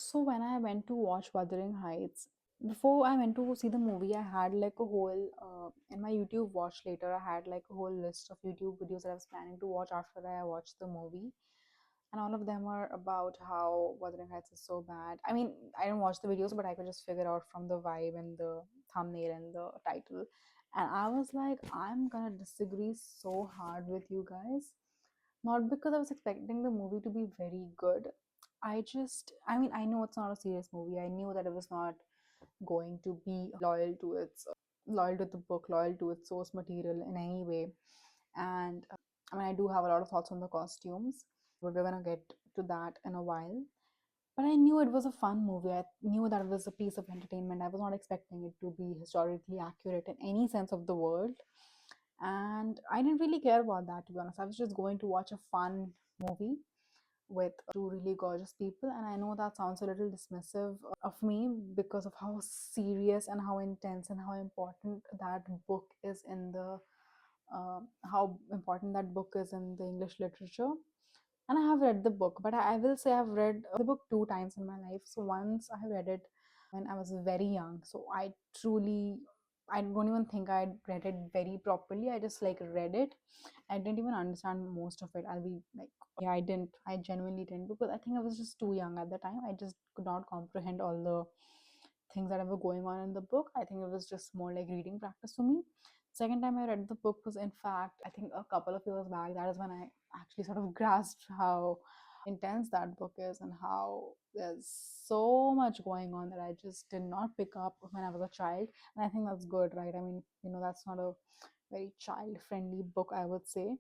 So when I went to watch Wuthering Heights, before I went to see the movie, I had like a whole in my YouTube watch later. I had like a whole list of YouTube videos that I was planning to watch after I watched the movie, and all of them are about how Wuthering Heights is so bad. I mean, I didn't watch the videos, but I could just figure out from the vibe and the thumbnail and the title, and I was like, I'm gonna disagree so hard with you guys. Not because I was expecting the movie to be very good. I mean, I know it's not a serious movie. I knew that it was not going to be loyal to the book, loyal to its source material in any way. And I mean, I do have a lot of thoughts on the costumes, but we're gonna get to that in a while. But I knew it was a fun movie. I knew that it was a piece of entertainment. I was not expecting it to be historically accurate in any sense of the word. And I didn't really care about that, to be honest. I was just going to watch a fun movie with two really gorgeous people. And I know that sounds a little dismissive of me because of how serious and how intense and how important that book is in the how important that book is in the English literature. And I have read the book, but I will say I've read the book two times in my life. So once I read it when I was very young. So I don't even think I read it very properly. I just like read it. I didn't even understand most of it. I'll be like, yeah, I didn't. I genuinely didn't, because I think I was just too young at the time. I just could not comprehend all the things that were going on in the book. I think it was just more like reading practice for me. Second time I read the book was, in fact, I think a couple of years back. That is when I actually sort of grasped how intense that book is and how there's so much going on that I just did not pick up when I was a child. And I think that's good, right? I mean, that's not a very child friendly book, I would say.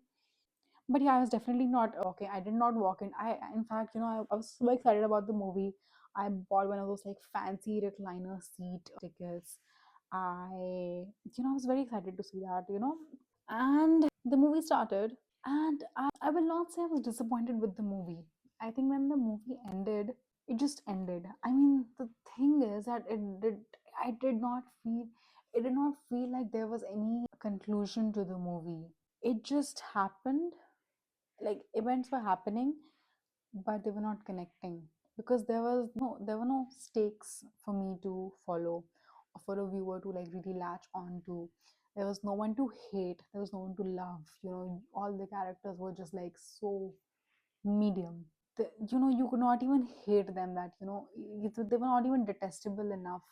But yeah, I was definitely not okay. I did not walk in. In fact, I was so excited about the movie. I bought one of those like fancy recliner seat tickets. I was very excited to see that. And the movie started, and I will not say I was disappointed with the movie. I think when the movie ended, it just ended. I mean, the thing is that I it did not feel like there was any conclusion to the movie. It just happened, like events were happening, but they were not connecting, because there were no stakes for me to follow, or for a viewer to like really latch on to. There was no one to hate, there was no one to love. All the characters were just like so medium. You could not even hate them, that they were not even detestable enough.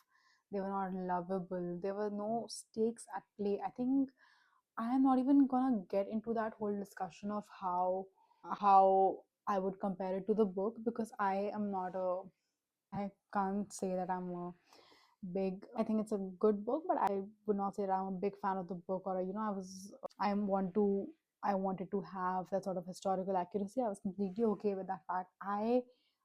They were not lovable. There were no stakes at play. I think I am not even gonna get into that whole discussion of how I would compare it to the book, because I can't say that I'm a big. I think it's a good book, but I would not say that I'm a big fan of the book, or I want to I wanted to have that sort of historical accuracy. I was completely okay with that fact. I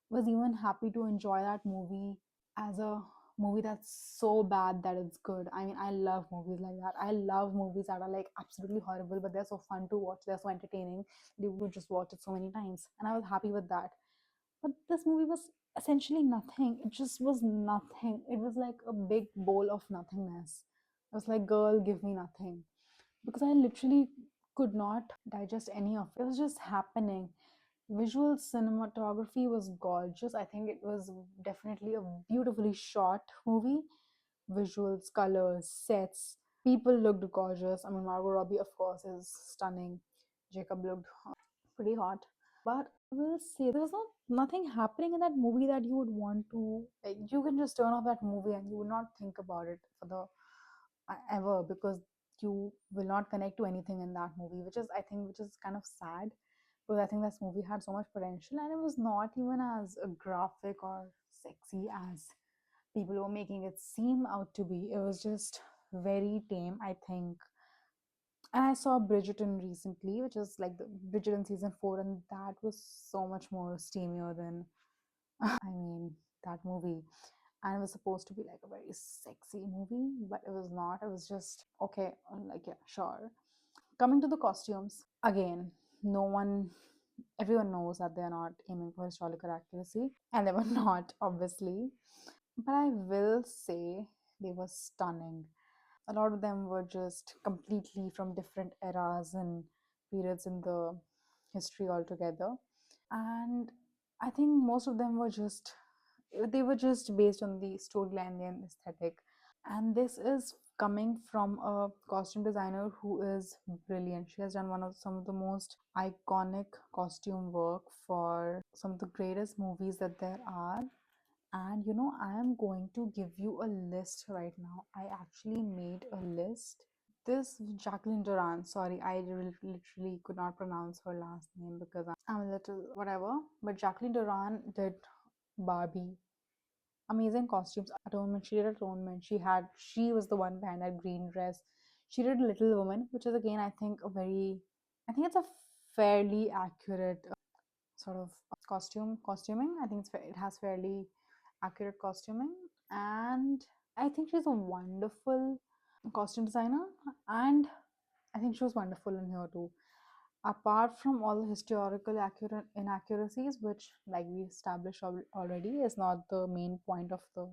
was even happy to enjoy that movie as a movie that's so bad that it's good. I mean, I love movies like that. I love movies that are like absolutely horrible, but they're so fun to watch. They're so entertaining. You would just watch it so many times, and I was happy with that. But this movie was essentially nothing. It just was nothing. It was like a big bowl of nothingness. I was like, girl, give me nothing. Because I literally could not digest any of it. It was just happening. Visual cinematography was gorgeous. I think it was definitely a beautifully shot movie. Visuals, colors, sets, people looked gorgeous. I mean, Margot Robbie, of course, is stunning. Jacob looked pretty hot. But I will say there was nothing happening in that movie that you would want to, like, you can just turn off that movie and you would not think about it for the ever, because you will not connect to anything in that movie, which is kind of sad, because I think this movie had so much potential, and it was not even as graphic or sexy as people were making it seem out to be. It was just very tame, I think. And I saw Bridgerton recently, which is like the Bridgerton season 4, and that was so much more steamier than I mean, that movie. And it was supposed to be like a very sexy movie, but it was not. It was just okay, like, yeah, sure. Coming to the costumes, again, no one, everyone knows that they're not aiming for historical accuracy, and they were not, obviously. But I will say they were stunning. A lot of them were just completely from different eras and periods in the history altogether. And I think most of them were just They were just based on the storyline and aesthetic. And this is coming from a costume designer who is brilliant. She has done some of the most iconic costume work for some of the greatest movies that there are. And I am going to give you a list right now. I actually made a list. This Jacqueline Duran, sorry, I literally could not pronounce her last name because I'm a little whatever. But Jacqueline Duran did Barbie. Amazing costumes. Atonement. She did Atonement. She was the one behind that green dress. She did Little Woman, which is again, I think, I think it's a fairly accurate sort of costuming. I think it has fairly accurate costuming, and I think she's a wonderful costume designer, and I think she was wonderful in here too. Apart from all the historical accurate inaccuracies, which, like we established already, is not the main point of the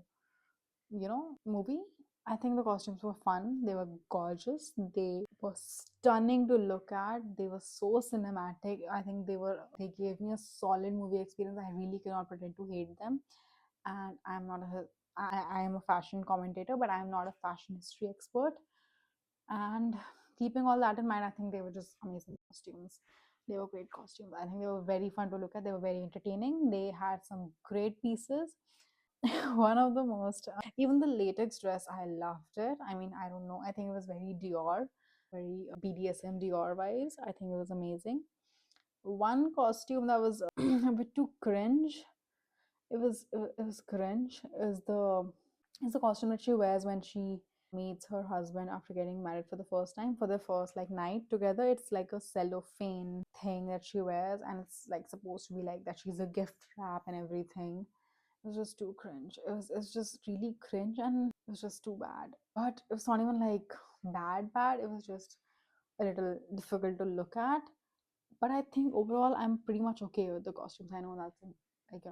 movie. I think the costumes were fun. They were gorgeous. They were stunning to look at. They were so cinematic. I think they gave me a solid movie experience. I really cannot pretend to hate them. And I am a fashion commentator, but I am not a fashion history expert. And keeping all that in mind, I think they were just amazing costumes. They were great costumes. I think they were very fun to look at. They were very entertaining. They had some great pieces. One of the most, even the latex dress, I loved it. I mean, I don't know. I think it was very Dior, very BDSM Dior vibes. I think it was amazing. One costume that was a bit too cringe. It was cringe. Is the costume that she wears when she meets her husband after getting married for the first time for their first like night together. It's like a cellophane thing that she wears, and it's like supposed to be like that she's a gift wrap and everything. It was just too cringe. It's just really cringe, and it was just too bad. But it was not even like bad. It was just a little difficult to look at. But I think overall I'm pretty much okay with the costumes. I know that's like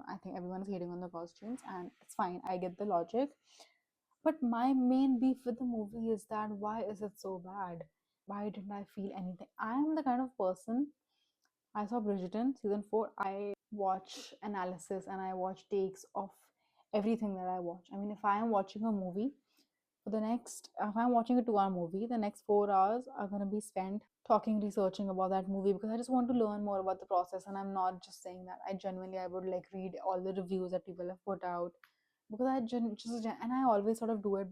I think everyone's hating on the costumes, and it's fine. I get the logic. But my main beef with the movie is that why is it so bad? Why didn't I feel anything? I'm the kind of person. I saw Bridgerton season 4. I watch analysis and I watch takes of everything that I watch. I mean, if I am watching a movie if I'm watching a 2 hour movie, the next 4 hours are going to be spent talking, researching about that movie because I just want to learn more about the process. And I'm not just saying that. I would like read all the reviews that people have put out because and I always sort of do it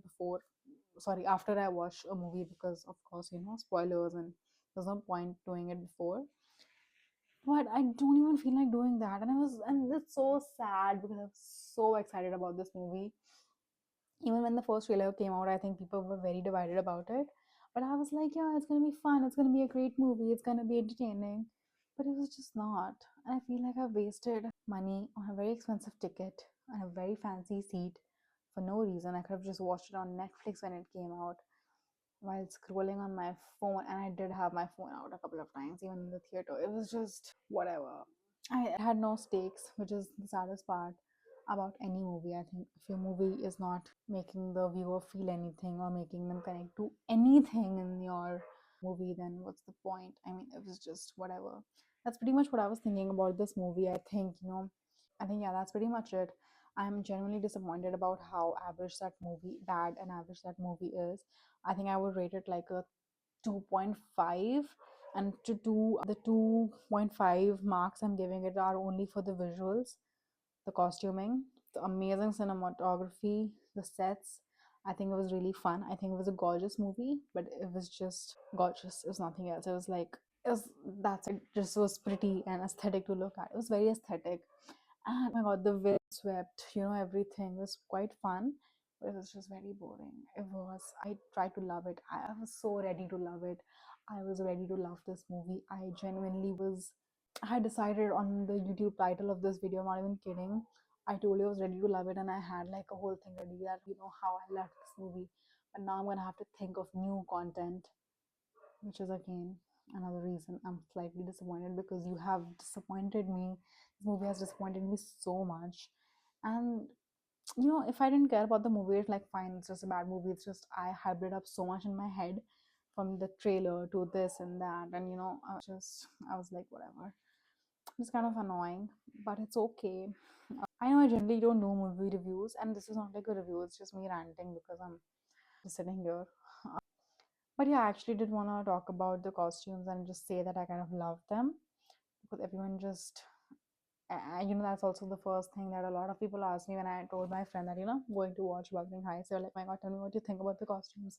after I watch a movie because, of course, spoilers and there's no point doing it before. But I don't even feel like doing that. And it's so sad because I was so excited about this movie. Even when the first trailer came out, I think people were very divided about it. But I was like, yeah, it's gonna be fun. It's gonna be a great movie. It's gonna be entertaining. But it was just not. And I feel like I wasted money on a very expensive ticket and a very fancy seat for no reason. I could have just watched it on Netflix when it came out while scrolling on my phone, and I did have my phone out a couple of times, even in the theater. It was just whatever. I had no stakes, which is the saddest part about any movie. I think if your movie is not making the viewer feel anything or making them connect to anything in your movie, then what's the point? I mean, it was just whatever. That's pretty much what I was thinking about this movie. I think, yeah, that's pretty much it. I'm genuinely disappointed about how bad and average that movie is. I think I would rate it like a 2.5, and to do the 2.5 marks I'm giving it are only for the visuals, the costuming, the amazing cinematography, the sets. I think it was really fun. I think it was a gorgeous movie, but it was just gorgeous. It was nothing else. It was like it was that's it. Just was pretty and aesthetic to look at. It was very aesthetic. And oh my god, the wind swept, everything was quite fun, but it was just very boring. I tried to love it. I was so ready to love it. I was ready to love this movie. I genuinely was. I had decided on the YouTube title of this video, I'm not even kidding. I told you I was ready to love it, and I had like a whole thing ready that how I loved this movie. But now I'm gonna have to think of new content, which is again another reason I'm slightly disappointed because you have disappointed me. This movie has disappointed me so much. And if I didn't care about the movie, it's like fine, it's just a bad movie. It's just I hyped it up so much in my head from the trailer to this and that, and I was like, whatever. It's kind of annoying, but it's okay. I know I generally don't do movie reviews, and this is not like a review, it's just me ranting because I'm just sitting here. But yeah, I actually did want to talk about the costumes and just say that I kind of love them because everyone just, that's also the first thing that a lot of people asked me when I told my friend that, going to watch Wuthering Heights. They're like, my God, tell me what you think about the costumes.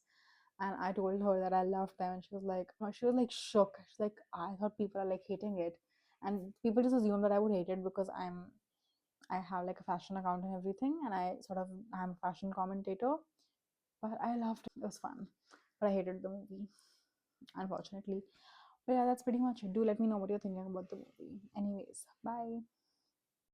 And I told her that I loved them, and she was like, no, she was like shook. She's like, I thought people are like hating it, and people just assume that I would hate it because I have like a fashion account and everything, and I'm a fashion commentator. But I loved it. It was fun, but I hated the movie, unfortunately. But yeah, that's pretty much it. Do let me know what you're thinking about the movie. Anyways, bye.